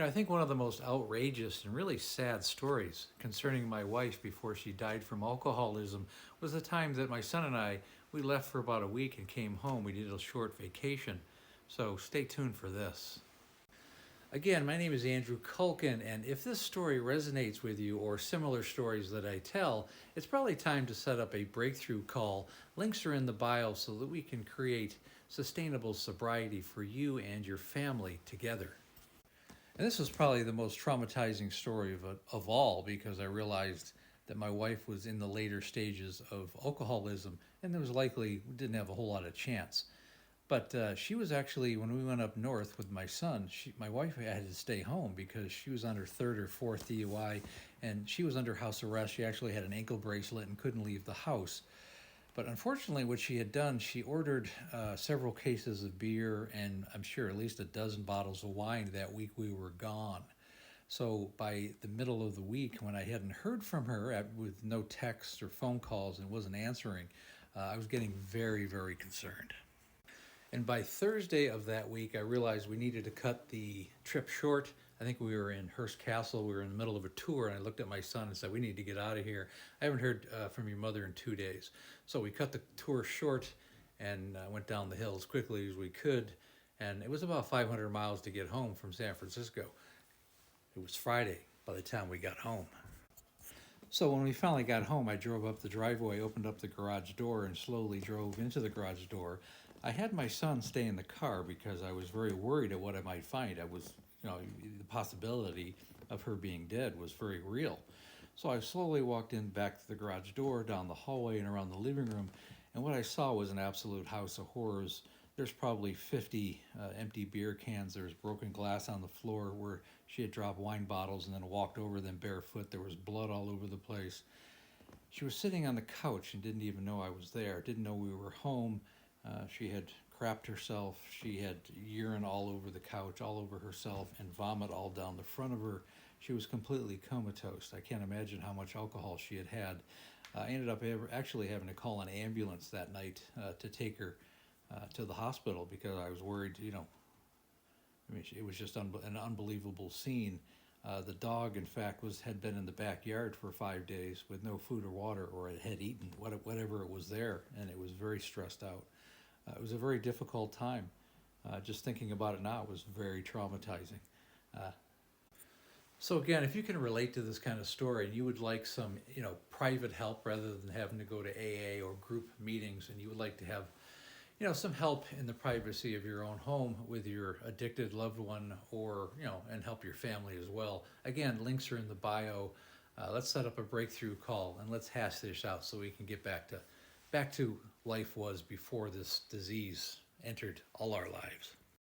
I think one of the most outrageous and really sad stories concerning my wife before she died from alcoholism was the time that my son and we left for about a week and came home. We did a short vacation. So stay tuned for this. Again, my name is Andrew Culkin, and if this story resonates with you or similar stories that I tell, it's probably time to set up a breakthrough call. Links are in the bio so that we can create sustainable sobriety for you and your family together. And this was probably the most traumatizing story of all because I realized that my wife was in the later stages of alcoholism and there was likely didn't have a whole lot of chance. But she was actually, when we went up north with my son, my wife had to stay home because she was on her third or fourth DUI and she was under house arrest. She actually had an ankle bracelet and couldn't leave the house. But unfortunately, what she had done, she ordered several cases of beer and I'm sure at least a dozen bottles of wine that week we were gone. So by the middle of the week, when I hadn't heard from her with no texts or phone calls and wasn't answering, I was getting very, very concerned. And by Thursday of that week, I realized we needed to cut the trip short. I think we were in Hearst Castle. We were in the middle of a tour, and I looked at my son and said, "We need to get out of here. I haven't heard from your mother in 2 days." So we cut the tour short and went down the hill as quickly as we could. And it was about 500 miles to get home from San Francisco. It was Friday by the time we got home. So when we finally got home, I drove up the driveway, opened up the garage door, and slowly drove into the garage door. I had my son stay in the car because I was very worried at what I might find. The possibility of her being dead was very real. So I slowly walked in back to the garage door, down the hallway, and around the living room, and what I saw was an absolute house of horrors. There's probably 50 empty beer cans. There was broken glass on the floor where she had dropped wine bottles and then walked over them barefoot. There was blood all over the place. She was sitting on the couch and didn't even know I was there, didn't know we were home. She had crapped herself. She had urine all over the couch, all over herself, and vomit all down the front of her. She was completely comatose. I can't imagine how much alcohol she had had. I ended up actually having to call an ambulance that night to take her to the hospital because I was worried, it was just an unbelievable scene. The dog, in fact, had been in the backyard for 5 days with no food or water, or it had eaten whatever it was there, and it was very stressed out. It was a very difficult time. Just thinking about it now, it was very traumatizing. So again, if you can relate to this kind of story and you would like some, private help rather than having to go to AA or group meetings, and you would like to have some help in the privacy of your own home with your addicted loved one or, and help your family as well. Again, links are in the bio. Let's set up a breakthrough call and let's hash this out so we can get back to life was before this disease entered all our lives.